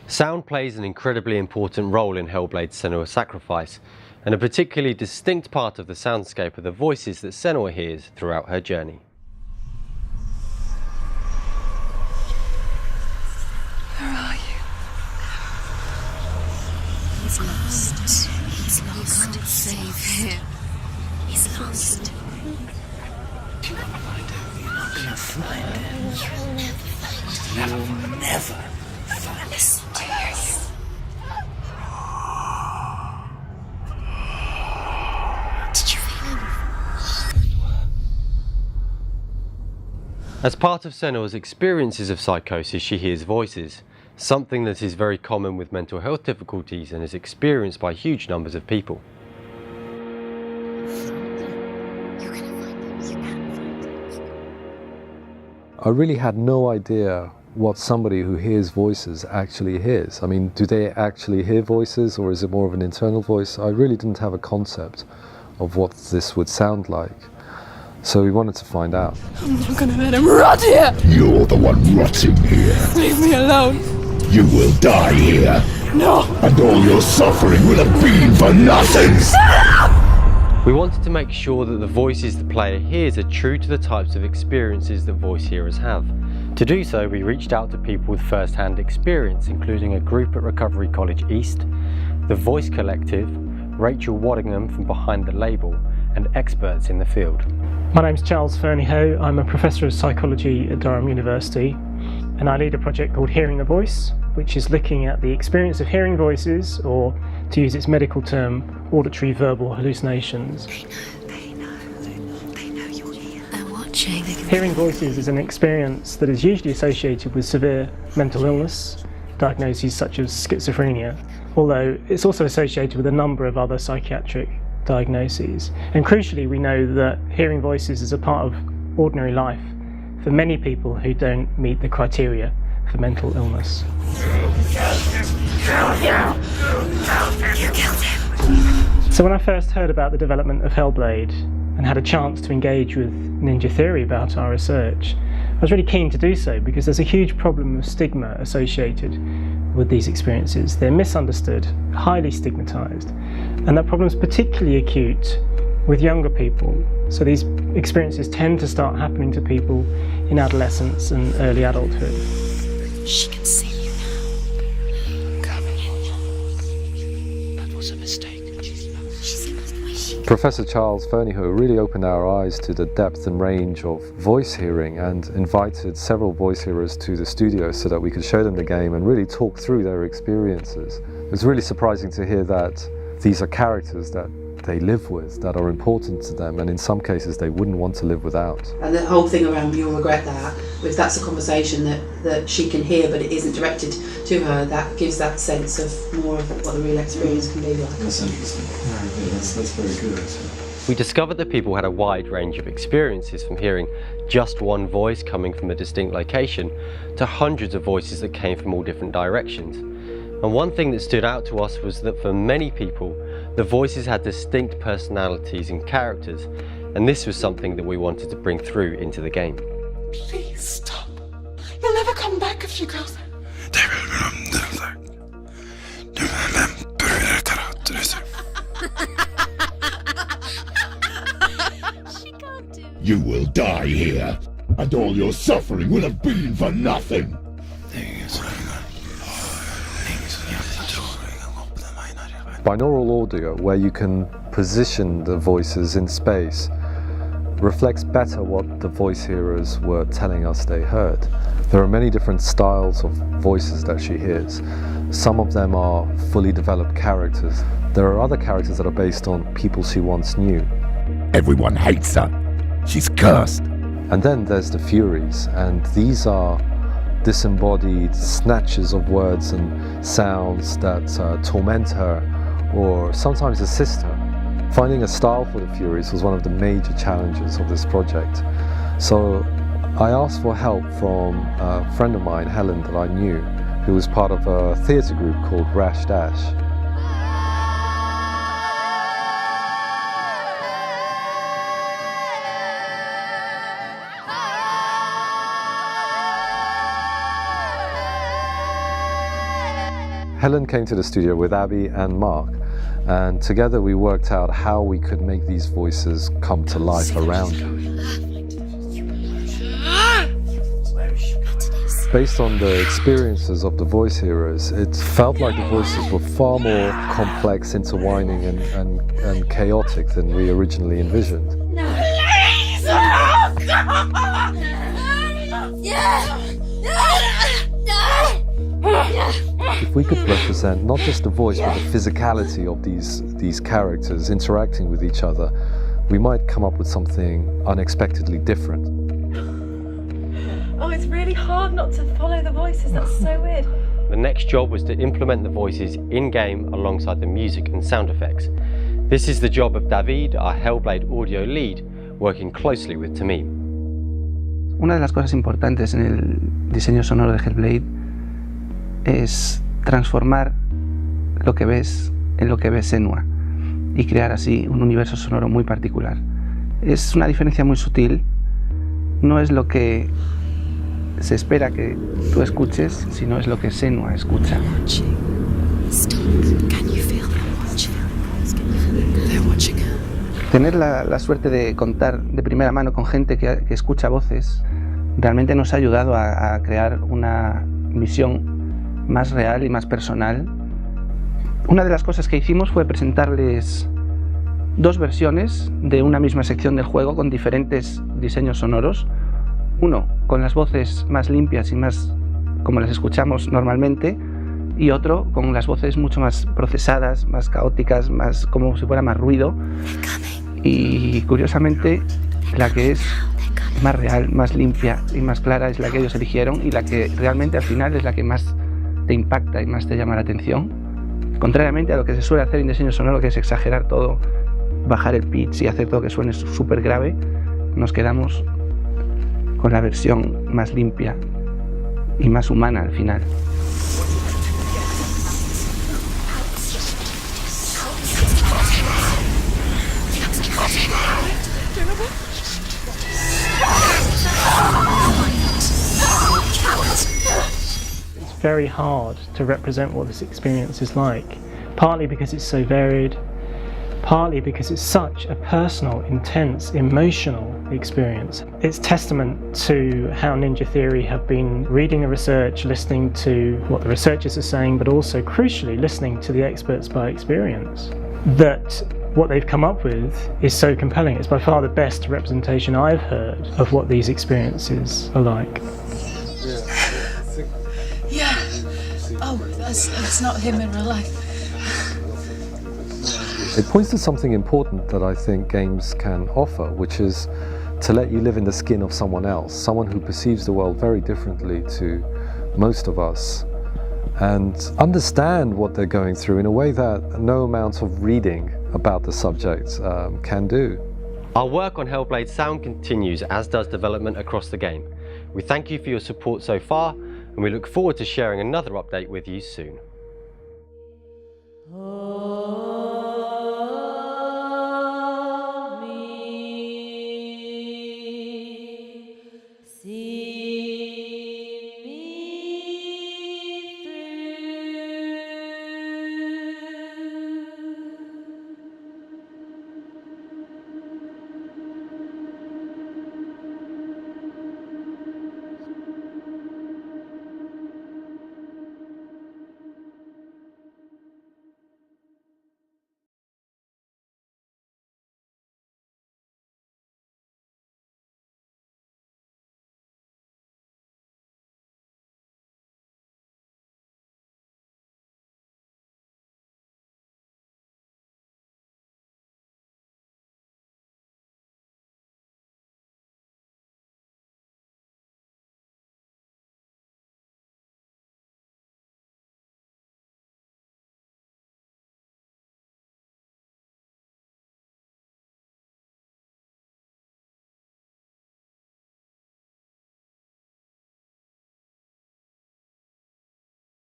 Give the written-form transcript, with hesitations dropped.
Sound plays an incredibly important role in Hellblade Senua's sacrifice, and a particularly distinct part of the soundscape are the voices that Senua hears throughout her journey. Where are you? He's lost. He's lost. You can't save him. He's lost. You're gonna find him. You're not gonna find him. You'll never find him. Never find him. Listen to you. Did you feel him? As part of Senua's experiences of psychosis, she hears voices, something that is very common with mental health difficulties and is experienced by huge numbers of people. You're gonna find him. You can find him. I really had no idea what somebody who hears voices actually hears. I mean, do they actually hear voices, or is it more of an internal voice? I really didn't have a concept of what this would sound like. So we wanted to find out. I'm not gonna let him rot here! You're the one rotting here. Leave me alone! You will die here. No! And all your suffering will have been for nothing. We wanted to make sure that the voices the player hears are true to the types of experiences that voice hearers have. To do so, we reached out to people with first-hand experience, including a group at Recovery College East, the Voice Collective, Rachel Waddingham from Behind the Label, and experts in the field. My name's Charles Fernyhoe. I'm a professor of psychology at Durham University, and I lead a project called Hearing the Voice, which is looking at the experience of hearing voices, or to use its medical term, auditory verbal hallucinations. They know you're here. They're watching. Hearing voices is an experience that is usually associated with severe mental illness, diagnoses such as schizophrenia, although it's also associated with a number of other psychiatric diagnoses. And crucially, we know that hearing voices is a part of ordinary life for many people who don't meet the criteria for mental illness. You killed him. So when I first heard about the development of Hellblade and had a chance to engage with Ninja Theory about our research, I was really keen to do so because there's a huge problem of stigma associated with these experiences. They're misunderstood, highly stigmatized, and that problem is particularly acute with younger people. So these experiences tend to start happening to people in adolescence and early adulthood. She can see you now. Come in. That was a mistake. She's in the way she Professor Charles Fernyhoe really opened our eyes to the depth and range of voice hearing and invited several voice hearers to the studio so that we could show them the game and really talk through their experiences. It was really surprising to hear that these are characters that they live with, that are important to them, and in some cases they wouldn't want to live without. And the whole thing around you'll regret that, if that's a conversation that she can hear but it isn't directed to her, that gives that sense of more of what the real experience can be like. That's interesting. Yeah, that's very good actually. We discovered that people had a wide range of experiences, from hearing just one voice coming from a distinct location to hundreds of voices that came from all different directions. And one thing that stood out to us was that for many people, the voices had distinct personalities and characters, and this was something that we wanted to bring through into the game. Please stop. You'll never come back if you go there. She can't do it. You will die here. And all your suffering will have been for nothing. Binaural audio, where you can position the voices in space, reflects better what the voice hearers were telling us they heard. There are many different styles of voices that she hears. Some of them are fully developed characters. There are other characters that are based on people she once knew. Everyone hates her. She's cursed. And then there's the Furies, and these are disembodied snatches of words and sounds that torment her or sometimes assist her. Finding a style for the Furies was one of the major challenges of this project. So I asked for help from a friend of mine, Helen, that I knew, who was part of a theatre group called Rash Dash. Helen came to the studio with Abby and Mark, and together we worked out how we could make these voices come to life around you. Based on the experiences of the voice heroes, it felt like the voices were far more complex, intertwining and chaotic than we originally envisioned. If we could represent not just the voice but the physicality of these characters interacting with each other, we might come up with something unexpectedly different. Oh, it's really hard not to follow the voices, that's so weird. The next job was to implement the voices in-game alongside the music and sound effects. This is the job of David, our Hellblade audio lead, working closely with Tamim. Una de las cosas importantes en el diseño sonoro de Hellblade es transformar lo que ves en lo que ve Senua y crear así un universo sonoro muy particular. Es una diferencia muy sutil, no es lo que se espera que tú escuches, sino es lo que Senua escucha. Tener la suerte de contar de primera mano con gente que escucha voces realmente nos ha ayudado a crear una visión más real y más personal. Una de las cosas que hicimos fue presentarles dos versiones de una misma sección del juego con diferentes diseños sonoros. Uno con las voces más limpias y más como las escuchamos normalmente, y otro con las voces mucho más procesadas, más caóticas, más como si fuera más ruido. Y curiosamente la que es más real, más limpia y más clara es la que ellos eligieron, y la que realmente al final es la que más te impacta y más te llama la atención. Contrariamente a lo que se suele hacer en diseño sonoro, que es exagerar todo, bajar el pitch y hacer todo que suene súper grave, nos quedamos con la versión más limpia y más humana al final. It's very hard to represent what this experience is like, partly because it's so varied, partly because it's such a personal, intense, emotional experience. It's testament to how Ninja Theory have been reading the research, listening to what the researchers are saying, but also crucially listening to the experts by experience, that what they've come up with is so compelling. It's by far the best representation I've heard of what these experiences are like. Yeah. Oh, that's not him in real life. It points to something important that I think games can offer, which is to let you live in the skin of someone else, someone who perceives the world very differently to most of us, and understand what they're going through in a way that no amount of reading about the subject can do. Our work on Hellblade Sound continues, as does development across the game. We thank you for your support so far, and we look forward to sharing another update with you soon.